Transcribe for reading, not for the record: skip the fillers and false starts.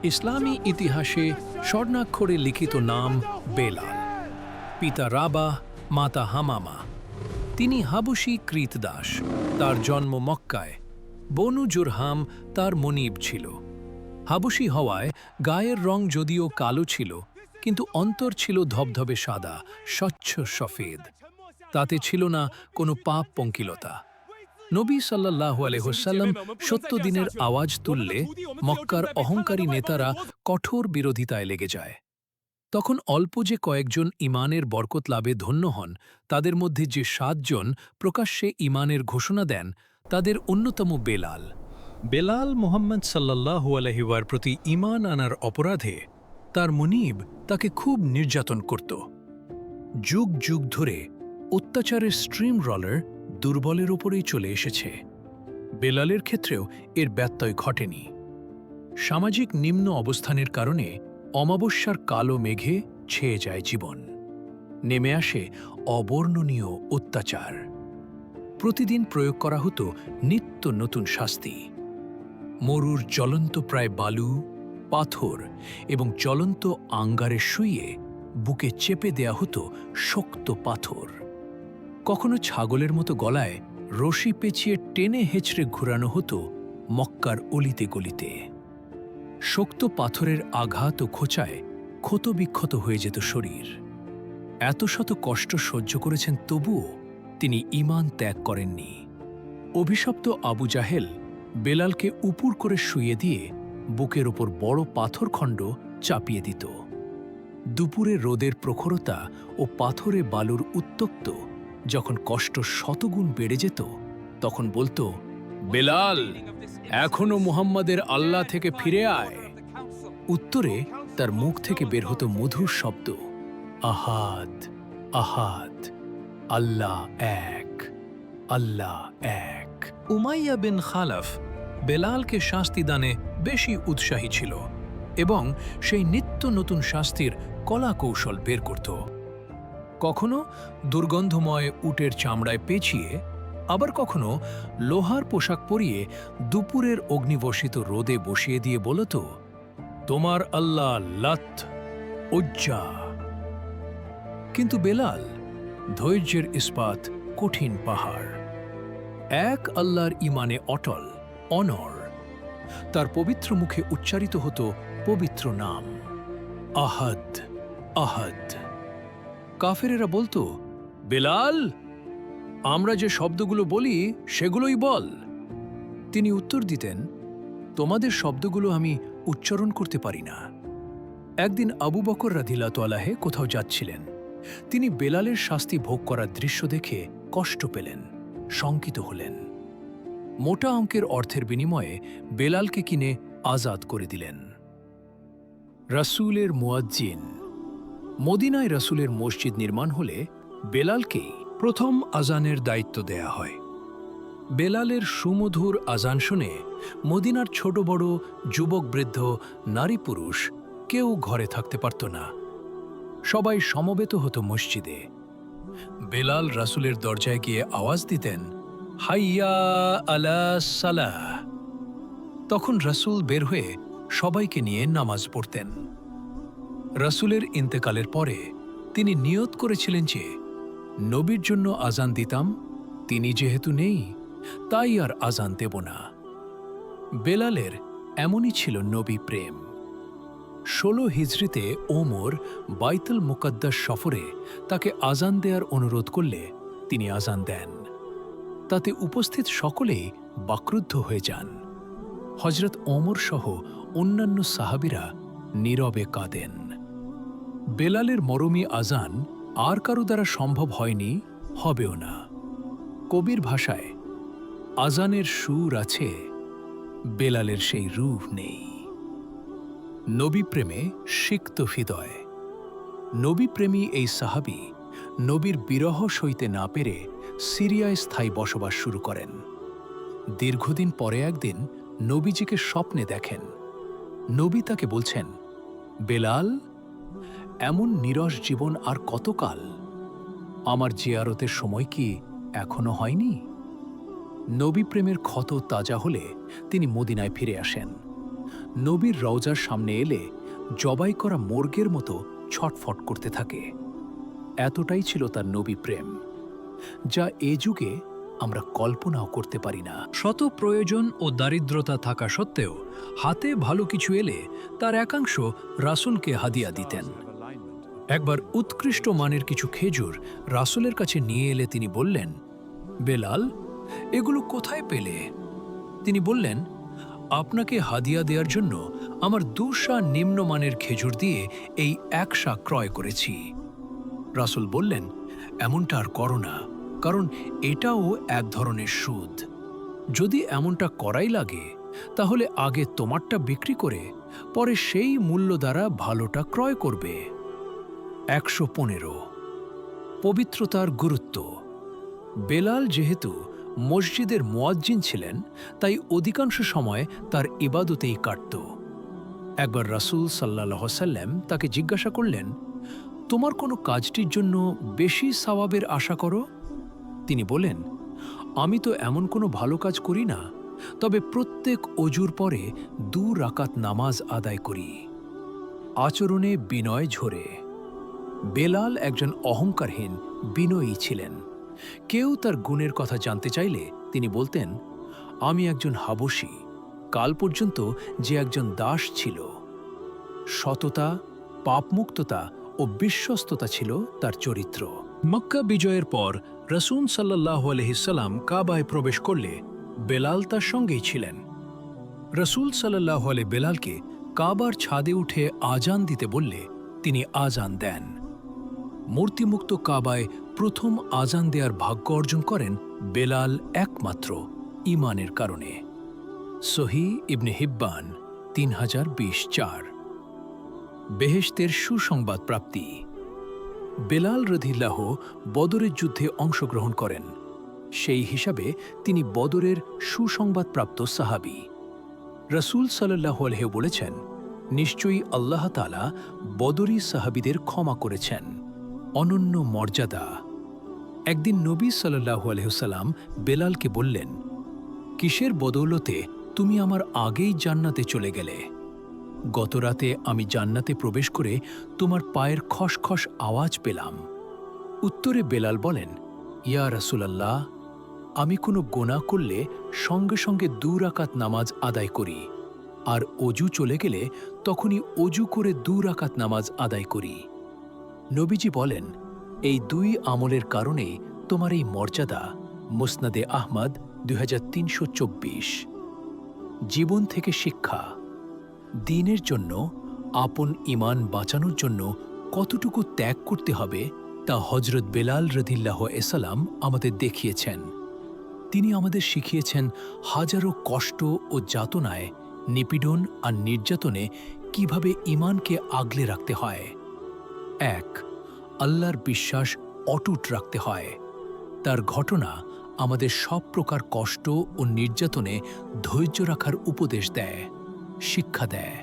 ইসলামী ইতিহাসে স্বর্ণাক্ষরে লিখিত নাম বেলাল। পিতা রাবাহ, মাতা হামামা। তিনি হাবশী কৃতদাস। তার জন্ম মক্কায়। বনু জুরহাম তার মনিব ছিল। হাবশী হওয়ায় গায়ের রং যদিও কালো ছিল, কিন্তু অন্তর ছিল ধবধবে সাদা, স্বচ্ছ সফেদ। তাতে ছিল না কোনো পাপ পঙ্কিলতা। নবী সাল্লাল্লাহু আলাইহি ওয়াসাল্লাম ৭০ দিনের আওয়াজ তুললে মক্কার অহংকারী নেতারা কঠোর বিরোধিতায় লেগে যায়। তখন অল্প যে কয়েকজন ঈমানের বরকত লাভে ধন্য হন, তাদের মধ্যে যে ৭ জন প্রকাশ্যে ঈমানের ঘোষণা দেন, তাদের অন্যতম বেলাল। বেলাল মুহাম্মদ সাল্লাল্লাহু আলাইহি ওয়ার প্রতি ঈমান আনার অপরাধে তার মুনিব তাকে খুব নির্যাতন করত। যুগ যুগ ধরে অত্যাচারের স্ট্রিম রলার দুর্বলের ওপরেই চলে এসেছে। বেলালের ক্ষেত্রেও এর ব্যত্যয় ঘটেনি। সামাজিক নিম্ন অবস্থানের কারণে অমাবস্যার কালো মেঘে ছেয়ে যায় জীবন। নেমে আসে অবর্ণনীয় অত্যাচার। প্রতিদিন প্রয়োগ করা হতো নিত্য নতুন শাস্তি। মরুর জ্বলন্ত প্রায় বালু, পাথর এবং জ্বলন্ত আঙ্গারে শুইয়ে বুকে চেপে দেয়া হতো শক্ত পাথর। কখনো ছাগলের মতো গলায় রশি পেঁচিয়ে টেনে হেঁচড়ে ঘুরানো হতো মক্কার অলিতে গলিতে। শক্ত পাথরের আঘাত ও খোঁচায় ক্ষতবিক্ষত হয়ে যেত শরীর। এত শত কষ্ট সহ্য করেছেন, তবুও তিনি ঈমান ত্যাগ করেননি। অভিশপ্ত আবু জাহেল বেলালকে উপুর করে শুইয়ে দিয়ে বুকের ওপর বড় পাথরখণ্ড চাপিয়ে দিত। দুপুরে রোদের প্রখরতা ও পাথরে বালুর উত্তপ্ত যখন কষ্ট শতগুণ বেড়ে যেত, তখন বলতো, বেলাল, এখনো মুহাম্মাদের আল্লাহ থেকে ফিরে আয়। উত্তরে তার মুখ থেকে বের হতো মধুর শব্দ, আহাদ, আহাদ, আল্লাহ এক, আল্লাহ এক। উমাইয়া বিন খালাফ বেলালকে শাস্তিদানে বেশি উৎসাহী ছিল এবং সেই নিত্য নতুন শাস্তির কলা কৌশল বের করত। কখনো দুর্গন্ধময় উটের চামড়ায় পেঁচিয়ে, আবার কখনো লোহার পোশাক পরিয়ে দুপুরের অগ্নিবর্ষিত রোদে বসিয়ে দিয়ে বলত, তোমার আল্লাহ লাত, উজ্জা। কিন্তু বেলাল ধৈর্যের ইস্পাত কঠিন পাহাড়। এক আল্লাহর ঈমানে অটল, অনর। তার পবিত্র মুখে উচ্চারিত হতো পবিত্র নাম, আহাদ, আহাদ। কাফেরেরা বলতো, বেলাল, আমরা যে শব্দগুলো বলি সেগুলোই বল। তিনি উত্তর দিতেন, তোমাদের শব্দগুলো আমি উচ্চারণ করতে পারি না। একদিন আবু বকর রাদিয়াল্লাহু আনহু কোথাও যাচ্ছিলেন। তিনি বেলালের শাস্তি ভোগ করার দৃশ্য দেখে কষ্ট পেলেন, শঙ্কিত হলেন। মোটা অঙ্কের অর্থের বিনিময়ে বেলালকে কিনে আজাদ করে দিলেন। রাসূলের মুয়াজ্জিন। মদিনায় রাসূলের মসজিদ নির্মাণ হলে বেলালকেই প্রথম আজানের দায়িত্ব দেয়া হয়। বেলালের সুমধুর আজান শুনে মদিনার ছোট বড়, যুবক বৃদ্ধ, নারী পুরুষ কেউ ঘরে থাকতে পারত না। সবাই সমবেত হতো মসজিদে। বেলাল রাসূলের দরজায় গিয়ে আওয়াজ দিতেন, হাইয়া আলা সালাহ। তখন রাসূল বের হয়ে সবাইকে নিয়ে নামাজ পড়তেন। রাসূলের ইন্তেকালের পরে তিনি নিয়ত করেছিলেন যে, নবীর জন্য আজান দিতাম, তিনি যেহেতু নেই, তাই আর আজান দেব না। বেলালের এমনই ছিল নবী প্রেম। ১৬ হিজরিতে ওমর বাইতুল মুকাদ্দাস সফরে তাকে আজান দেওয়ার অনুরোধ করলে তিনি আজান দেন। তাতে উপস্থিত সকলেই বাক্রুদ্ধ হয়ে যান। হযরত ওমর সহ অন্যান্য সাহাবীরা নীরবে কাঁদেন। বেলালের মরমী আজান আর কারো দ্বারা সম্ভব হয়নি, হবেও না। কবির ভাষায়, আজানের সুর আছে, বেলালের সেই রূহ নেই। নবী প্রেমে সিক্ত হৃদয়। নবী প্রেমী এই সাহাবী নবীর বিরহ সইতে না পেরে সিরিয়ায় স্থায়ী বসবাস শুরু করেন। দীর্ঘদিন পরে একদিন নবীজিকে স্বপ্নে দেখেন। নবী তাকে বলছেন, বেলাল, এমন নিরস জীবন আর কতকাল? আমার জিয়ারতের সময় কি এখনো হয়নি? নবী প্রেমের ক্ষত তাজা হলে তিনি মদিনায় ফিরে আসেন। নবীর রওজার সামনে এলে জবাই করা মুরগের মতো ছটফট করতে থাকে। এতটাই ছিল তার নবী প্রেম, যা এ যুগে আমরা কল্পনাও করতে পারি না। শত প্রয়োজন ও দারিদ্রতা থাকা সত্ত্বেও হাতে ভালো কিছু এলে তার একাংশ রাসূলকে হাদিয়া দিতেন। একবার উৎকৃষ্ট মানের কিছু খেজুর রাসূলের কাছে নিয়ে এলে তিনি বললেন, বেলাল, এগুলো কোথায় পেলে? তিনি বললেন, আপনাকে হাদিয়া দেওয়ার জন্য আমার 2 সা নিম্নমানের খেজুর দিয়ে এই 1 সা ক্রয় করেছি। রাসূল বললেন, এমনটা আর করো না, কারণ এটাও এক ধরনের সুদ। যদি এমনটা করাই লাগে তাহলে আগে তোমারটা বিক্রি করে পরে সেই মূল্য দ্বারা ভালোটা ক্রয় করবে। 115 পবিত্রতার গুরুত্ব। বেলাল যেহেতু মসজিদের মুয়াজ্জিন ছিলেন, তাই অধিকাংশ সময় তার ইবাদতেই কাটত। একবার রাসূল সাল্লাল্লাহু আলাইহি ওয়াসাল্লাম তাকে জিজ্ঞাসা করলেন, তোমার কোনো কাজটির জন্য বেশি সওয়াবের আশা করো? তিনি বলেন, আমি তো এমন কোনো ভালো কাজ করি না, তবে প্রত্যেক অজুর পরে 2 রাকাত নামাজ আদায় করি। আচরণে বিনয় ঝরে। বেলাল একজন অহংকারহীন, বিনয়ী ছিলেন। কেউ তার গুণের কথা জানতে চাইলে তিনি বলতেন, আমি একজন হাবশী, কাল পর্যন্ত যে একজন দাস ছিল। সততা, পাপমুক্ততা ও বিশ্বস্ততা ছিল তার চরিত্র। মক্কা বিজয়ের পর রাসূল সাল্লাল্লাহু আলাইহি সাল্লাম কাবায় প্রবেশ করলে বেলাল তার সঙ্গেই ছিলেন। রাসূল সাল্লাল্লাহু আলাইহি বেলালকে কাবার ছাদে উঠে আজান দিতে বললে তিনি আজান দেন। মূর্তিমুক্ত কাবায় প্রথম আজান দেওয়ার ভাগ্য অর্জন করেন বেলাল একমাত্র ঈমানের কারণে। সহিহ ইবনে হিব্বান 3020-4। বেহেশতের সুসংবাদ প্রাপ্তি। বেলাল রাদিয়াল্লাহু বদরের যুদ্ধে অংশগ্রহণ করেন, সেই হিসাবে তিনি বদরের সুসংবাদপ্রাপ্ত সাহাবী। রাসূল সাল্লাল্লাহু আলাইহি বলেছেন, নিশ্চয়ই আল্লাহ তাআলা বদরী সাহাবীদের ক্ষমা করেছেন। অনন্য মর্যাদা। একদিন নবী সাল্লাল্লাহু আলাইহি ওয়াসাল্লাম বেলালকে বললেন, কিসের বদৌলতে তুমি আমার আগেই জান্নাতে চলে গেলে? গতরাতে আমি জান্নাতে প্রবেশ করে তোমার পায়ের খসখস আওয়াজ পেলাম। উত্তরে বেলাল বলেন, ইয়া রাসূলাল্লাহ, আমি কোনো গুনাহ করলে সঙ্গে সঙ্গে 2 রাকাত নামাজ আদায় করি, আর অজু চলে গেলে তখনই অজু করে 2 রাকাত নামাজ আদায় করি। নবীজি বলেন, এই 2 আমলের কারণেই তোমার এই মর্যাদা। মুসনাদে আহমদ 2324। জীবন থেকে শিক্ষা। দ্বীনের জন্য, আপন ঈমান বাঁচানোর জন্য কতটুকু ত্যাগ করতে হবে তা হযরত বেলাল রাদিয়াল্লাহু আনহু আমাদের দেখিয়েছেন। তিনি আমাদের শিখিয়েছেন হাজারো কষ্ট ও যাতনায়, নিপীড়ন আর নির্যাতনে কিভাবে ঈমানকে আগলে রাখতে হয়। 1. আল্লাহর বিশ্বাস অটুট রাখতে হয়। তার ঘটনা আমাদের সব প্রকার কষ্ট ও নির্যাতনে ধৈর্য রাখার উপদেশ দেয়, শিক্ষা দেয়।